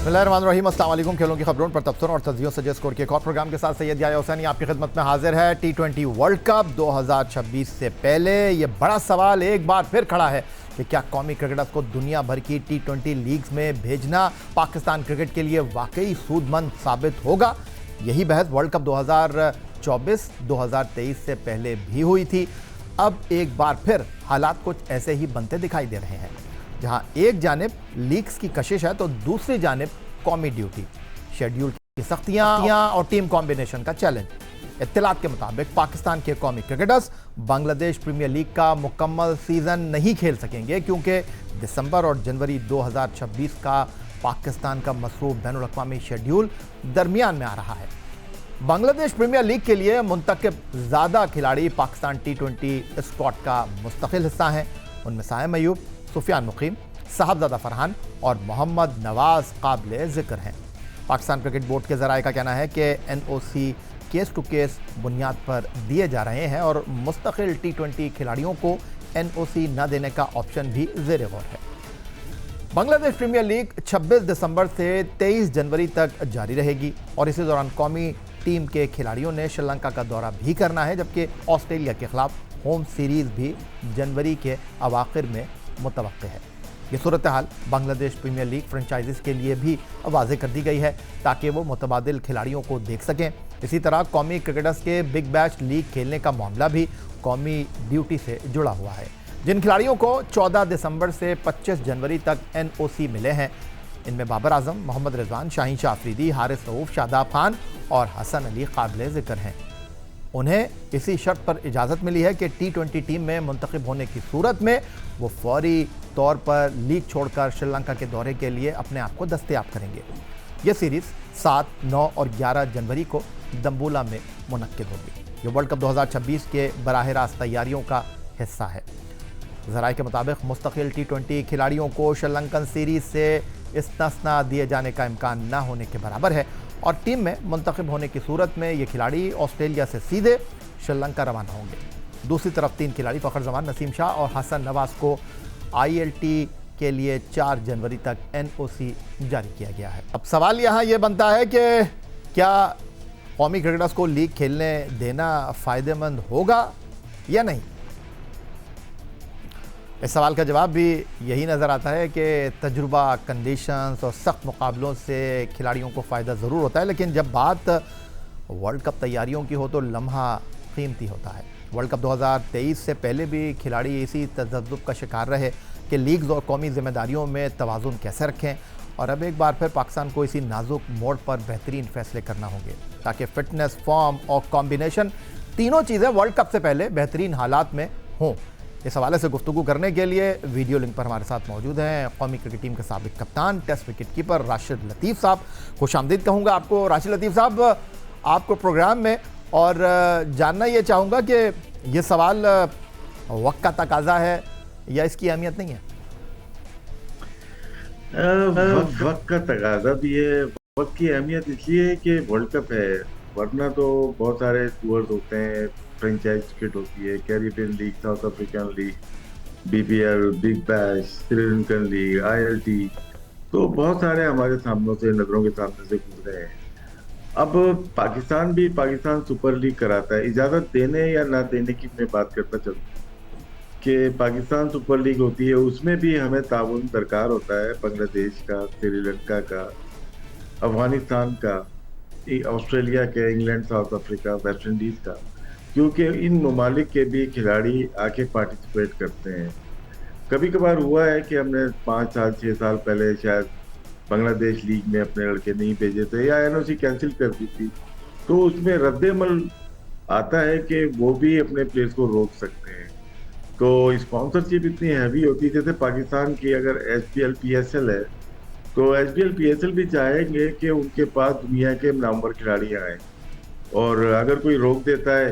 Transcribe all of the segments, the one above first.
बिस्मिल्लाहिर्रहमानिर्रहीम, अस्सलाम वालेकुम। खेलों की खबरों पर तबसरों और तज्जियों से स्कोर के एक और प्रोग्राम के साथ सैयद याह्या हुसैनी आपकी खिदमत में हाजिर है। T20 वर्ल्ड कप 2026 से पहले ये बड़ा सवाल एक बार फिर खड़ा है कि क्या कौमी क्रिकेटर्स को दुनिया भर की T20 लीग्स में भेजना पाकिस्तान क्रिकेट के लिए वाकई सूदमंद साबित होगा। यही बहस वर्ल्ड कप 2024-2023 से पहले भी हुई थी। अब एक बार फिर हालात कुछ ऐसे ही बनते दिखाई दे रहे हैं, जहां एक जानिब लीग्स की कशिश है तो दूसरी जानिब कौमी ड्यूटी, शेड्यूल की सख्तियां और टीम कॉम्बिनेशन का चैलेंज। इत्तलात के मुताबिक पाकिस्तान के कौमी क्रिकेटर्स बांग्लादेश प्रीमियर लीग का मुकम्मल सीजन नहीं खेल सकेंगे, क्योंकि दिसंबर और जनवरी 2026 का पाकिस्तान का मसरूफ बैनुल-अक़वामी शेड्यूल दरमियान में आ रहा है। बांग्लादेश प्रीमियर लीग के लिए मुंतखब ज़्यादा खिलाड़ी पाकिस्तान T20 स्क्वाड का मुस्तकिल हिस्सा हैं। उनमें साइम अयूब, सुफियान मुकीम, साहबजादा फरहान और मोहम्मद नवाज काबिल जिक्र हैं। पाकिस्तान क्रिकेट बोर्ड के ज़राए का कहना है कि NOC केस टू केस बुनियाद पर दिए जा रहे हैं और मुस्तकिल T20 खिलाड़ियों को NOC न देने का ऑप्शन भी ज़ेर गौर है। बांग्लादेश प्रीमियर लीग 26 दिसंबर से 23 जनवरी तक जारी रहेगी और इसी दौरान कौमी टीम के खिलाड़ियों ने श्रीलंका का दौरा भी करना है, जबकि ऑस्ट्रेलिया के खिलाफ होम सीरीज़ भी जनवरी के अवाखिर में मुतवक्किल है। ये सूरत हाल बांग्लादेश प्रीमियर लीग फ्रेंचाइजीज के लिए भी वाज़ेह कर दी गई है, ताकि वो मुतबादिल खिलाड़ियों को देख सकें। इसी तरह कौमी क्रिकेटर्स के बिग बैश लीग खेलने का मामला भी कौमी ड्यूटी से जुड़ा हुआ है। जिन खिलाड़ियों को 14 दिसंबर से 25 जनवरी तक NOC मिले हैं, इनमें बाबर आजम, मोहम्मद रिजवान, शाहीन शाह अफरीदी, हारिस रऊफ, शादाब खान और हसन अली काबिल जिक्र हैं। उन्हें इसी शर्त पर इजाज़त मिली है कि T20 टीम में मुंतखब होने की सूरत में वो फौरी तौर पर लीग छोड़कर श्रीलंका के दौरे के लिए अपने आप को दस्तयाब करेंगे। ये सीरीज़ 7, 9 और 11 जनवरी को दम्बुला में मुनक्किद होगी। ये वर्ल्ड कप 2026 के बराह रास्त तैयारियों का हिस्सा है। ज़राए के मुताबिक मुस्तकिल T20 खिलाड़ियों को श्रीलंकन सीरीज़ से इस्तिस्ना दिए जाने का इम्कान न होने के बराबर है और टीम में मुंतखब होने की सूरत में ये खिलाड़ी ऑस्ट्रेलिया से सीधे श्रीलंका रवाना होंगे। दूसरी तरफ 3 खिलाड़ी फ़खर जमान, नसीम शाह और हसन नवाज को ILT के लिए 4 जनवरी तक NOC जारी किया गया है। अब सवाल यहाँ ये बनता है कि क्या कौमी क्रिकेटर्स को लीग खेलने देना फ़ायदेमंद होगा या नहीं। इस सवाल का जवाब भी यही नज़र आता है कि तजुर्बा, कंडीशंस और सख्त मुकाबलों से खिलाड़ियों को फ़ायदा ज़रूर होता है, लेकिन जब बात वर्ल्ड कप तैयारियों की हो तो लम्हा कीमती होता है। वर्ल्ड कप 2023 से पहले भी खिलाड़ी इसी तजब्जुब का शिकार रहे कि लीग्स और कौमी जिम्मेदारियों में तवाज़ुन कैसे रखें, और अब एक बार फिर पाकिस्तान को इसी नाजुक मोड़ पर बेहतरीन फ़ैसले करना होंगे, ताकि फ़िटनेस, फॉर्म और कॉम्बिनेशन तीनों चीज़ें वर्ल्ड कप से पहले बेहतरीन हालात में हों। इस हवाले से गुफ्तगू करने के लिए वीडियो लिंक पर हमारे साथ मौजूद हैं कौमी क्रिकेट टीम के साबिक कप्तान, टेस्ट विकेट कीपर राशिद लतीफ़ साहब। खुशामदीद कहूँगा आपको राशिद लतीफ़ साहब, आपको प्रोग्राम में। और जानना ये चाहूँगा कि ये सवाल वक्त का तकाजा है या इसकी अहमियत नहीं है। वक्त का तकाजा भी है, वक्त की अहमियत इसलिए है कि वर्ल्ड कप है, वरना तो बहुत सारे टूर्स होते हैं, फ्रेंचाइज क्रिकेट होती है, Caribbean league, south African league, BPL, big bash, Sri Lankan league, ILT, तो बहुत सारे हमारे सामने से, नज़रों के सामने से गुजरे हैं। अब पाकिस्तान भी पाकिस्तान सुपर लीग कराता है। इजाज़त देने या ना देने की मैं बात करता चलूँ कि पाकिस्तान सुपर लीग होती है, उसमें भी हमें ताउन दरकार होता है, बांग्लादेश का, श्रीलंका का, अफगानिस्तान का, ऑस्ट्रेलिया के, England, south Africa, West Indies का, क्योंकि इन ममालिक के भी खिलाड़ी आके पार्टिसिपेट करते हैं। कभी कभार हुआ है कि हमने 5 साल 6 साल पहले शायद बांग्लादेश लीग में अपने लड़के नहीं भेजे थे या NOC कैंसिल कर दी थी, तो उसमें रद्द-ए-अमल आता है कि वो भी अपने प्लेयर्स को रोक सकते हैं। तो स्पॉन्सरशिप इतनी हैवी होती है, जैसे पाकिस्तान की अगर HBL PSL है, तो HBL PSL भी चाहेंगे कि उनके पास दुनिया के नामवर खिलाड़ी आए, और अगर कोई रोक देता है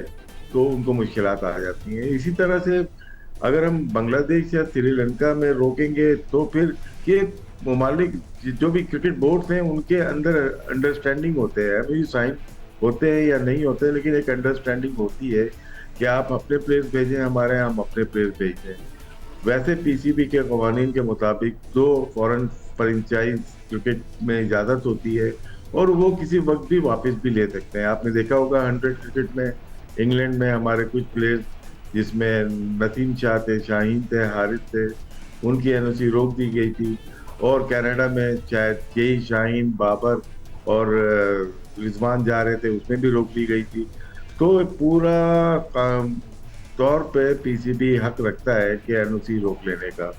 तो उनको मुश्किलात आ जाती हैं। इसी तरह से अगर हम बांग्लादेश या श्रीलंका में रोकेंगे तो फिर ये ममालिक जो भी क्रिकेट बोर्ड्स हैं उनके अंदर अंडरस्टैंडिंग होते हैं, अभी साइन होते हैं या नहीं होते, लेकिन एक अंडरस्टैंडिंग होती है कि आप अपने प्लेयर्स भेजें हमारे, हम अपने प्लेयर्स भेजें। वैसे पीसीबी के कवानीन के मुताबिक 2 फॉरेन फ्रेंचाइज क्रिकेट में इजाज़त होती है और वो किसी वक्त भी वापस भी ले सकते हैं। आपने देखा होगा 100 क्रिकेट में इंग्लैंड में हमारे कुछ प्लेयर्स, जिसमें नसीम शाह थे, शाहीन थे, हारिस थे, उनकी एनओसी रोक दी गई थी। और कनाडा में शायद यही शाहीन, बाबर और रिजवान जा रहे थे, उसमें भी रोक दी गई थी। तो पूरा तौर पे पीसीबी हक रखता है कि एनओसी रोक लेने का,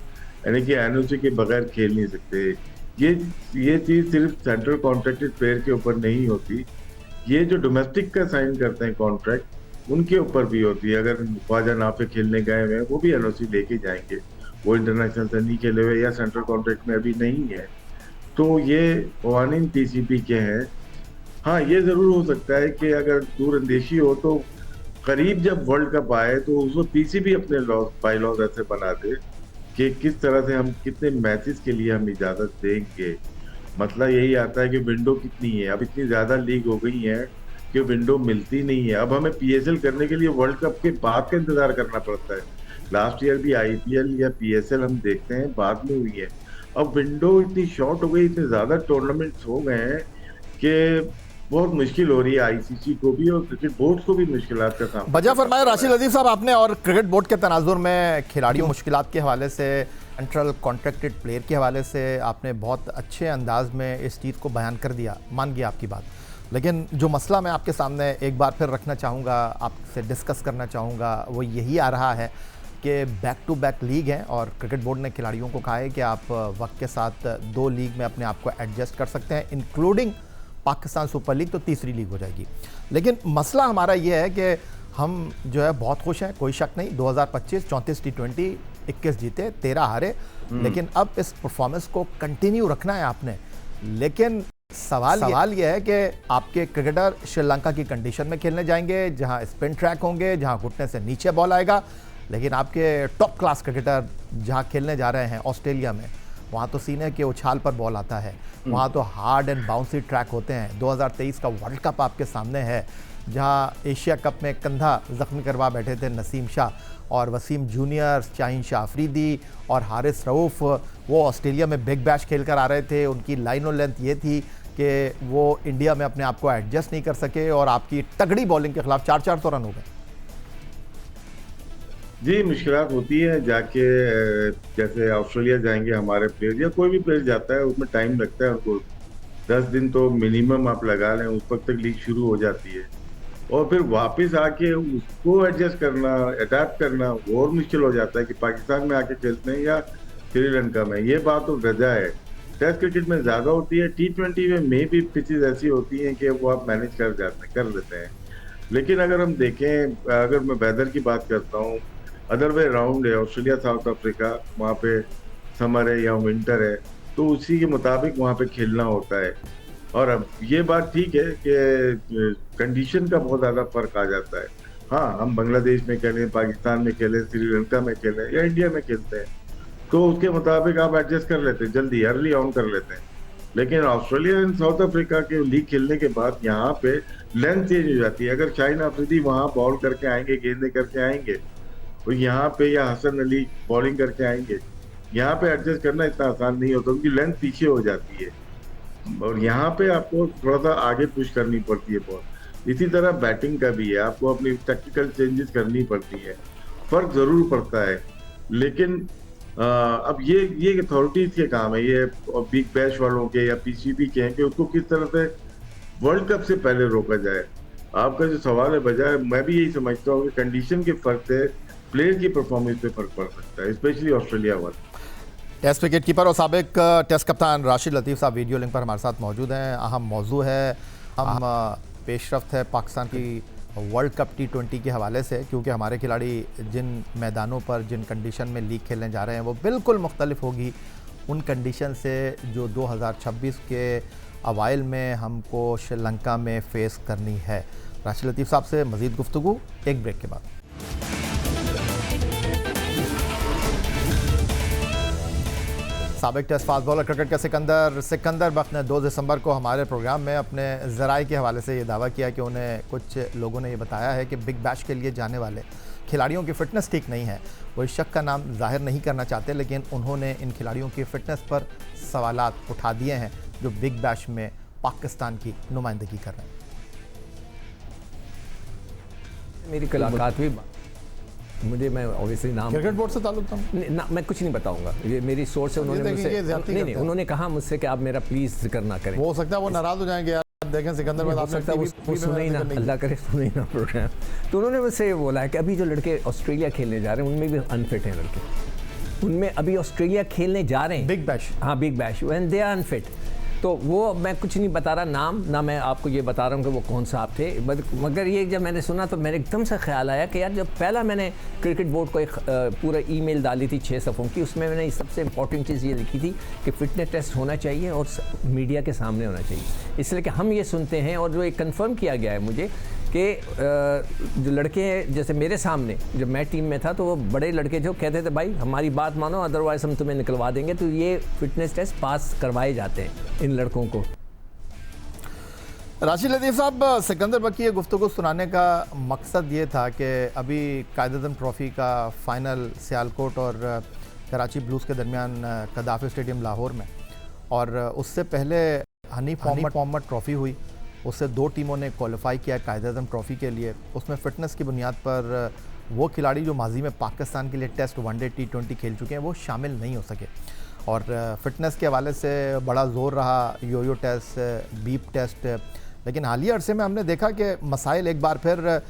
यानी कि एनओसी के बगैर खेल नहीं सकते। ये ये चीज सिर्फ सेंट्रल कॉन्ट्रैक्टेड प्लेयर के ऊपर नहीं होती, ये जो डोमेस्टिक का साइन करते हैं कॉन्ट्रैक्ट, उनके ऊपर भी होती है। अगर ख्वाजा नाफे खेलने गए हुए हैं, वो भी एनओसी लेके जाएंगे, वो इंटरनेशनल से नहीं खेले हुए या सेंट्रल कॉन्ट्रैक्ट में अभी नहीं है। तो ये कवानीन पीसीबी के हैं। हाँ, ये जरूर हो सकता है कि अगर दूरअंदेशी हो तो करीब जब वर्ल्ड कप आए तो उसको पीसीबी अपने बाई लॉज ऐसे बना दे कि किस तरह से हम कितने मैचेस के लिए हम इजाजत देंगे। मतलब यही आता है कि विंडो कितनी है। अब इतनी ज्यादा लीग हो गई है कि विंडो मिलती नहीं है। अब हमें पीएसएल करने के लिए वर्ल्ड कप के बाद का इंतजार करना पड़ता है। लास्ट ईयर भी आईपीएल या पीएसएल हम देखते हैं बाद में हुई है। अब विंडो इतनी शॉर्ट हो गई, इतने ज्यादा टूर्नामेंट्स हो गए हैं कि बहुत मुश्किल हो रही है आईसीसी को भी और क्रिकेट बोर्ड को भी मुश्किलात का सामना। वजह फरमाया राशिद लतीफ़ साहब आपने, और क्रिकेट बोर्ड के तनाजुर में खिलाड़ियों मुश्किलात के हवाले से, सेंट्रल कॉन्ट्रैक्टेड प्लेयर के हवाले से आपने बहुत अच्छे अंदाज में इस चीज़ को बयान कर दिया, मान गया आपकी बात। लेकिन जो मसला मैं आपके सामने एक बार फिर रखना चाहूँगा, आपसे डिस्कस करना चाहूँगा, वो यही आ रहा है कि बैक टू बैक लीग हैं और क्रिकेट बोर्ड ने खिलाड़ियों को कहा है कि आप वक्त के साथ 2 लीग में अपने आप को एडजस्ट कर सकते हैं, इंक्लूडिंग पाकिस्तान सुपर लीग, तो तीसरी लीग हो जाएगी। लेकिन मसला हमारा ये है कि हम जो है बहुत खुश हैं, कोई शक नहीं। 2025 34 T20, 21 जीते, 13 हारे, लेकिन अब इस परफॉर्मेंस को कंटिन्यू रखना है आपने। लेकिन सवाल ये है कि आपके क्रिकेटर श्रीलंका की कंडीशन में खेलने जाएंगे जहां स्पिन ट्रैक होंगे, जहां घुटने से नीचे बॉल आएगा। लेकिन आपके टॉप क्लास क्रिकेटर जहां खेलने जा रहे हैं ऑस्ट्रेलिया में, वहाँ तो सीने के उछाल पर बॉल आता है, वहाँ तो हार्ड एंड बाउंसी ट्रैक होते हैं। 2023 का वर्ल्ड कप आपके सामने है, जहाँ एशिया कप में कंधा जख्मी करवा बैठे थे नसीम शाह, और वसीम जूनियर, शाहीन शाह अफरीदी और हारिस रऊफ़, वो ऑस्ट्रेलिया में बिग बैश खेल कर आ रहे थे। उनकी लाइन और लेंथ ये थी कि वो इंडिया में अपने आप को एडजस्ट नहीं कर सके और आपकी तगड़ी बॉलिंग के खिलाफ 4-4 तो रन हो गए। जी, मुश्किलात होती है जाके। जैसे ऑस्ट्रेलिया जाएंगे हमारे प्लेयर या कोई भी प्लेयर जाता है, उसमें टाइम लगता है उनको। 10 दिन तो मिनिमम आप लगा लें, उस वक्त तक लीग शुरू हो जाती है और फिर वापस आके उसको एडजस्ट करना, अडेप्ट करना और मुश्किल हो जाता है कि पाकिस्तान में आके खेलते हैं या श्रीलंका में। ये बात तो वजह है। टेस्ट क्रिकेट में ज्यादा होती है, T20 में भी पिचेज ऐसी होती हैं कि वो आप मैनेज कर लेते हैं। लेकिन अगर हम देखें, अगर मैं वेदर की बात करता हूँ, अदर वे राउंड है, ऑस्ट्रेलिया साउथ अफ्रीका, वहाँ पे समर है या विंटर है, तो उसी के मुताबिक वहाँ पे खेलना होता है। और अब ये बात ठीक है कि कंडीशन का बहुत ज़्यादा फर्क आ जाता है। हाँ, हम बांग्लादेश में खेलें, पाकिस्तान में खेलें, श्रीलंका में खेलें या इंडिया में खेलते हैं, तो उसके मुताबिक आप एडजस्ट कर लेते हैं, जल्दी अर्ली ऑन कर लेते हैं। लेकिन ऑस्ट्रेलिया एंड साउथ अफ्रीका के लीग खेलने के बाद यहाँ पे लेंथ चेंज हो जाती है। अगर शाहीन अफरीदी वहाँ बॉल करके आएंगे, गेंदे करके आएंगे, और यहाँ पे या हसन अली बॉलिंग करके आएंगे, यहाँ पे एडजस्ट करना इतना आसान नहीं होता, उनकी लेंथ पीछे हो जाती है और यहाँ पे आपको थोड़ा सा आगे पुश करनी पड़ती है बॉल। इसी तरह बैटिंग का भी है, आपको अपनी टेक्निकल चेंजेस करनी पड़ती है, फर्क जरूर पड़ता है। लेकिन अब ये अथॉरिटीज के काम है, ये बिग बैश वालों के या पीसीबी के हैं कि उसको किस तरह से वर्ल्ड कप से पहले रोका जाए। आपका जो सवाल है बजाय, मैं भी यही समझता हूँ कि कंडीशन के फर्क से प्लेयर की परफॉर्मेंस पे फर्क पड़ सकता है, स्पेशली ऑस्ट्रेलिया वाले। टेस्ट विकेट कीपर और साबिक टेस्ट कप्तान राशिद लतीफ़ साहब वीडियो लिंक पर हमारे साथ मौजूद हैं। अहम मौजू है, हम पेशरफ्त है पाकिस्तान की वर्ल्ड कप T20 के हवाले से, क्योंकि हमारे खिलाड़ी जिन मैदानों पर, जिन कंडीशन में लीग खेलने जा रहे हैं, वो बिल्कुल मुख्तलिफ होगी उन कंडीशन से जो 2026 के अवाइल में हमको श्रीलंका में फ़ेस करनी है। राशिद लतीफ़ साहब से मज़ीद गुफ्तगू एक ब्रेक के बाद। साबिक टेस्ट फास्ट बॉलर क्रिकेट के सिकंदर बख्श ने 2 दिसंबर को हमारे प्रोग्राम में अपने ज़राए के हवाले से ये दावा किया कि उन्हें कुछ लोगों ने ये बताया है कि बिग बैश के लिए जाने वाले खिलाड़ियों की फ़िटनेस ठीक नहीं है। वो इस शक का नाम ज़ाहिर नहीं करना चाहते, लेकिन उन्होंने इन खिलाड़ियों की फ़िटनेस पर सवालात उठा दिए हैं जो बिग बैश में पाकिस्तान की नुमाइंदगी कर रहे हैं। मेरी कलाकात भी मुझे, मैं ऑब्वियसली नाम क्रिकेट बोर्ड से ताल्लुक था? ना, मैं कुछ नहीं बताऊंगा, ये मेरी सोर्स है। उन्होंने देखिए, मुझसे ये ज़्यादती नहीं करते हैं। उन्होंने कहा मुझसे कि आप मेरा प्लीज़ जिक्र ना करें। वो हो सकता है वो नाराज़ हो जाएंगे, यार देखें सिकंदर में हो सकता है वो सुने ही ना, अल्लाह करे सुने ही ना प्रोग्राम। तो उन्होंने मुझसे बोला है कि अभी जो लड़के ऑस्ट्रेलिया खेलने जा रहे हैं उनमें भी अनफिट हैं लड़के, उनमें अभी ऑस्ट्रेलिया खेलने जा रहे हैं बिग बैश। हाँ, big bash, and they are unfit. तो वो मैं कुछ नहीं बता रहा नाम, ना मैं आपको ये बता रहा हूँ कि वो कौन सा आप थे, मगर ये जब मैंने सुना तो मेरे एकदम से ख्याल आया कि यार जब पहला मैंने क्रिकेट बोर्ड को एक पूरा ईमेल डाली थी 6 सफ़ों की, उसमें मैंने सबसे इंपॉर्टेंट चीज़ ये लिखी थी कि फिटनेस टेस्ट होना चाहिए और मीडिया के सामने होना चाहिए, इसलिए कि हम ये सुनते हैं। और जो एक कंफर्म किया गया है मुझे कि जो लड़के हैं जैसे मेरे सामने जब मैं टीम में था, तो वो बड़े लड़के जो कहते थे भाई हमारी बात मानो अदरवाइज़ हम तुम्हें निकलवा देंगे, तो ये फिटनेस टेस्ट पास करवाए जाते हैं इन लड़कों को। राशिद लतीफ़ साहब, सिकंदर बख्शी ये गुफ्तगू सुनाने का मकसद ये था कि अभी कायद-ए-आज़म ट्रॉफ़ी का फ़ाइनल सियालकोट और कराची ब्लूज़ के दरमियान कदाफ़ी स्टेडियम लाहौर में, और उससे पहले हनीफ मोहम्मद ट्रॉफ़ी हुई, उससे 2 टीमों ने क्वालिफाई किया कायद-ए-आज़म ट्रॉफ़ी के लिए। उसमें फ़िटनेस की बुनियाद पर वो खिलाड़ी जो माजी में पाकिस्तान के लिए टेस्ट, वनडे, T20 खेल चुके हैं वो शामिल नहीं हो सके, और फ़िटनेस के हवाले से बड़ा ज़ोर रहा यो-यो टेस्ट, बीप टेस्ट। लेकिन हालिया अरसे में हमने देखा कि मसाइल एक बार फिर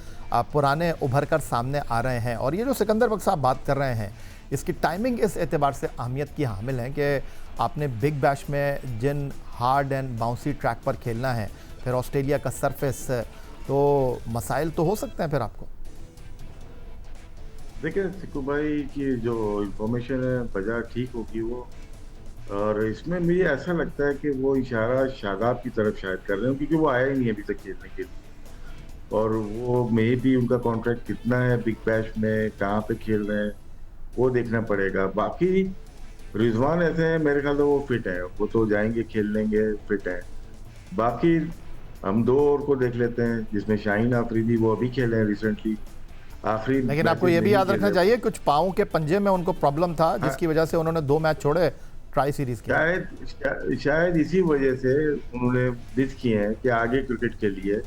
पुराने उभर कर सामने आ रहे हैं, और ये जो सिकंदर बख्शी साहब बात कर रहे हैं इसकी टाइमिंग इस एतबार से अहमियत की हामिल है कि आपने बिग बैश में जिन हार्ड एंड बाउंसी ट्रैक पर खेलना है, फिर ऑस्ट्रेलिया का सरफेस, तो मसाइल तो हो सकते हैं फिर आपको। देखिए सिक्कू भाई की जो इंफॉर्मेशन है वजह ठीक होगी वो, और इसमें मुझे ऐसा लगता है कि वो इशारा शादाब की तरफ शायद कर रहे हैं, क्योंकि वो आया ही नहीं अभी तक खेलने के लिए, और वो मे भी उनका कॉन्ट्रैक्ट कितना है बिग बैश में, कहाँ पे खेल रहे हैं वो देखना पड़ेगा। बाकी रिजवान ऐसे हैं मेरे ख्याल से वो फिट है, वो तो जाएंगे खेल लेंगे, फिट है। बाकी हम 2 और को देख लेते हैं जिसमें शाहीन आफरीदी, वो अभी खेले हैं रिसेंटली आखिरी। लेकिन आपको ये भी याद रखना चाहिए कुछ पाँव के पंजे में उनको प्रॉब्लम था, जिसकी वजह से उन्होंने 2 मैच छोड़े ट्राई सीरीज के। शायद इसी वजह से उन्होंने डिच किए हैं कि आगे क्रिकेट के लिए,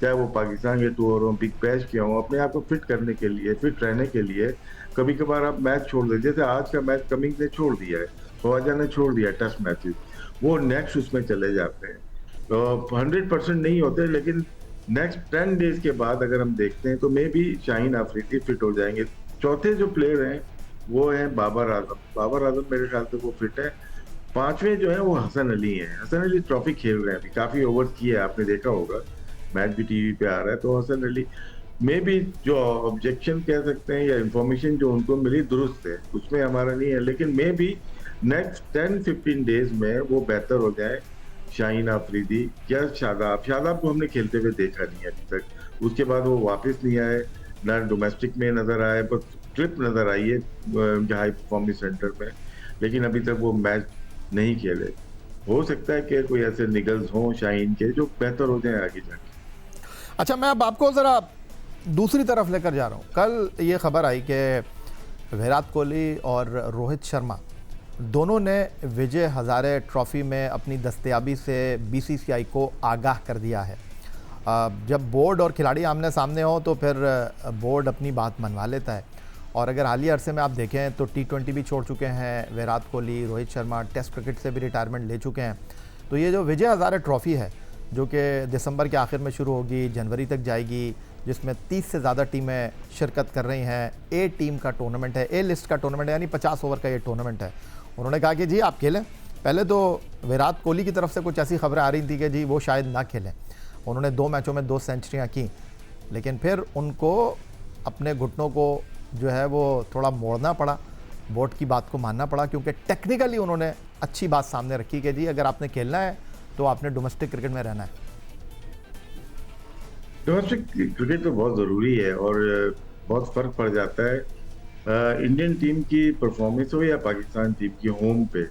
चाहे वो पाकिस्तान के टूर हो, बिग बैश के हों, अपने आप को फिट करने के लिए, फिट रहने के लिए कभी कभार आप मैच छोड़ देते। जैसे आज का मैच कमिंग ने छोड़ दिया है, ख्वाजा ने छोड़ दिया टेस्ट मैचेस, वो नेक्स्ट उसमें चले जाते हैं। तो 100% नहीं होते, लेकिन नेक्स्ट 10 डेज के बाद अगर हम देखते हैं तो मे भी शाहीन आफरीदी फिट हो जाएंगे। चौथे जो प्लेयर हैं वो हैं बाबर आजम। बाबर आजम मेरे ख्याल से वो फिट है। 5वें जो है वो हसन अली हैं। हसन अली ट्रॉफी खेल रहे हैं, अभी काफी ओवर्स किए, आपने देखा होगा, मैच भी टीवी पे आ रहा है। तो हसन अली में भी जो ऑब्जेक्शन कह सकते हैं या इंफॉर्मेशन जो उनको मिली दुरुस्त है, उसमें हमारा नहीं है, लेकिन मे भी नेक्स्ट 10-15 डेज में वो बेहतर हो जाए। शाहीन आफरीदी या शादाब को हमने खेलते हुए देखा नहीं है अभी तक, उसके बाद वो वापस नहीं आए, ना डोमेस्टिक में नजर आए, बस ट्रिप नजर आई है हाई परफॉर्मेंस सेंटर में, लेकिन अभी तक वो मैच नहीं खेले। हो सकता है कि कोई ऐसे निगल्स हों शाहीन के जो बेहतर हो जाए आगे जाके। अच्छा, मैं अब आपको ज़रा दूसरी तरफ लेकर जा रहा हूँ। कल ये खबर आई कि विराट कोहली और रोहित शर्मा दोनों ने विजय हज़ारे ट्रॉफ़ी में अपनी दस्तयाबी से BCCI को आगाह कर दिया है। जब बोर्ड और खिलाड़ी आमने सामने हो तो फिर बोर्ड अपनी बात मनवा लेता है, और अगर हालिया अरसे में आप देखें तो T20 भी छोड़ चुके हैं विराट कोहली, रोहित शर्मा टेस्ट क्रिकेट से भी रिटायरमेंट ले चुके हैं। तो ये जो विजय हज़ारे ट्रॉफ़ी है जो कि दिसंबर के आखिर में शुरू होगी, जनवरी तक जाएगी, जिसमें 30 से ज़्यादा टीमें शिरकत कर रही हैं। ए टीम का टूर्नामेंट है, ए लिस्ट का टूर्नामेंट है, यानी 50 ओवर का ये टूर्नामेंट है। उन्होंने कहा कि जी आप खेलें। पहले तो विराट कोहली की तरफ से कुछ ऐसी खबरें आ रही थी कि जी वो शायद ना खेलें। उन्होंने 2 मैचों में 2 सेंचुरियाँ की, लेकिन फिर उनको अपने घुटनों को जो है वो थोड़ा मोड़ना पड़ा, बोर्ड की बात को मानना पड़ा, क्योंकि टेक्निकली उन्होंने अच्छी बात सामने रखी कि जी अगर आपने खेलना है तो आपने डोमेस्टिक क्रिकेट में रहना है। डोमेस्टिक क्रिकेट तो बहुत ज़रूरी है और बहुत फ़र्क पड़ जाता है। इंडियन टीम की परफॉर्मेंस हो या पाकिस्तान टीम की, होम पे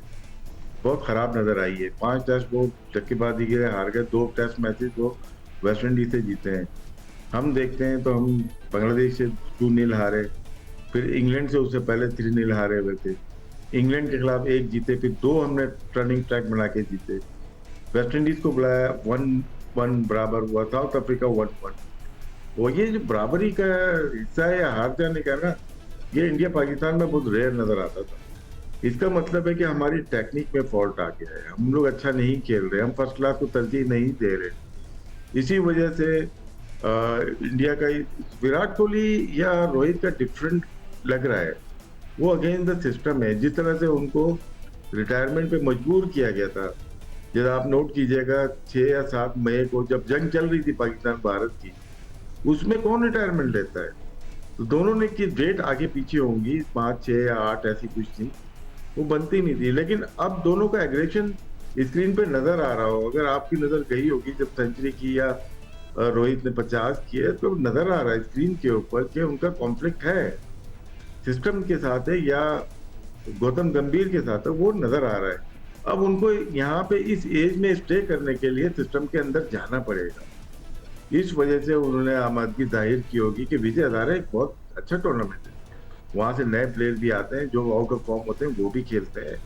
बहुत ख़राब नज़र आई है। 5 टेस्ट वो धक्केबाजी के हार गए, 2 टेस्ट मैचेस वो वेस्ट इंडीज से जीते हैं। हम देखते हैं तो हम बांग्लादेश से 2-0 हारे, फिर इंग्लैंड से उससे पहले 3-0 हारे हुए थे। इंग्लैंड के खिलाफ 1 जीते, फिर 2 हमने टर्निंग ट्रैक बना के जीते। वेस्ट इंडीज को बुलाया, 1-1 बराबर हुआ, साउथ अफ्रीका 1-1। वो ये जो बराबरी का हिस्सा है या हार जाने का ना, ये इंडिया पाकिस्तान में बहुत रेयर नजर आता था। इसका मतलब है कि हमारी टेक्निक में फॉल्ट आ गया है, हम लोग अच्छा नहीं खेल रहे, हम फर्स्ट क्लास को तरजीह नहीं दे रहे। इसी वजह से इंडिया का विराट कोहली या रोहित का डिफरेंट लग रहा है। वो अगेंस्ट द सिस्टम है, जिस तरह से उनको रिटायरमेंट पे मजबूर किया गया था। जब आप नोट कीजिएगा 6 या 7 मई को जब जंग चल रही थी पाकिस्तान भारत की, उसमें कौन रिटायरमेंट लेता है? तो दोनों ने की डेट आगे पीछे होंगी, 5, 6 या 8 ऐसी कुछ थी, वो बनती नहीं थी। लेकिन अब दोनों का एग्रेशन स्क्रीन पे नजर आ रहा हो, अगर आपकी नजर गई होगी जब सेंचुरी की या रोहित ने 50 किए, तो नजर आ रहा है स्क्रीन के ऊपर कि उनका कॉन्फ्लिक्ट है, सिस्टम के साथ है या गौतम गंभीर के साथ है, वो नजर आ रहा है। अब उनको यहाँ पे इस एज में स्टे करने के लिए सिस्टम के अंदर जाना पड़ेगा। इस वजह से उन्होंने आमादगी जाहिर की होगी कि विजय हजारे एक बहुत अच्छा टूर्नामेंट है, वहां से नए प्लेयर भी आते हैं, जो आउट ऑफ फॉर्म होते हैं वो भी खेलते हैं,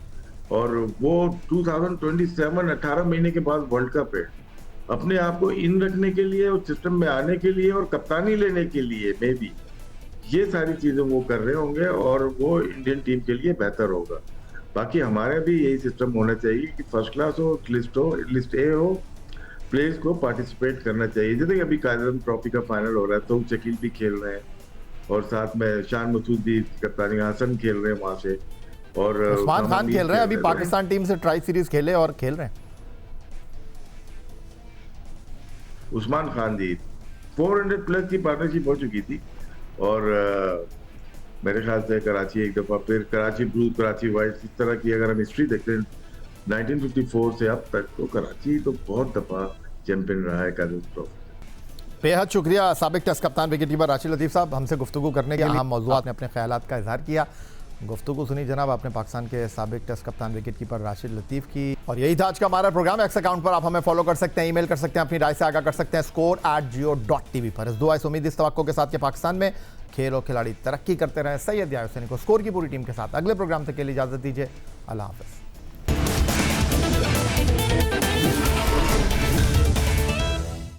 और वो 2027 18 महीने के बाद वर्ल्ड कप है। अपने आप को इन रखने के लिए और सिस्टम में आने के लिए और कप्तानी लेने के लिए मे भी ये सारी चीजें वो कर रहे होंगे, और वो इंडियन टीम के लिए बेहतर होगा। बाकी हमारे भी यही सिस्टम होना चाहिए कि फर्स्ट क्लास हो, लिस्ट ए हो, प्लेयर्स को पार्टिसिपेट करना चाहिए। जैसे कि अभी कायदम ट्रॉफी का फाइनल हो रहा है, तो शकील भी खेल रहे हैं, और साथ में शान मसूद भी कप्तानी, हसन खेल रहे हैं वहां से, और उस्मान खान खेल रहे हैं, अभी पाकिस्तान टीम से ट्राई सीरीज खेले और खेल रहे हैं। उस्मान खान जी 400 प्लस की पार्टनरशिप हो चुकी थी, और मेरे ख्याल से कराची एक दफा, फिर कराची ब्लूज, कराची वाइट, इस तरह की अगर हम हिस्ट्री देखते हैं 1954 से अब तक, तो कराची तो बहुत दफा चैंपियन रहा है कायदम ट्रॉफी। बेहद शुक्रिया साबिक टेस्ट कप्तान विकेट कीपर राशिद लतीफ़ साहब, हमसे गुफ्तगू करने के अहम मौज़ूआत में अपने ख्यालात का इजहार किया। गुफ्तगू सुनी जनाब आपने पाकिस्तान के साबिक टेस्ट कप्तान विकेट कीपर राशिद लतीफ़ की। और यही था आज का हमारा प्रोग्राम। एक्स अकाउंट पर आप हमें फॉलो कर सकते हैं, ईमेल कर सकते हैं, अपनी राय से आगाह कर सकते हैं score@geo.tv पर। इस दुआ, इस उम्मीद, इस तवक्को के साथ कि पाकिस्तान में खेल और खिलाड़ी तरक्की करते रहे। सैयद यार हुसैनी को स्कोर की पूरी टीम के साथ अगले प्रोग्राम तक के लिए इजाज़त दीजिए। अल्लाह हाफ़िज़।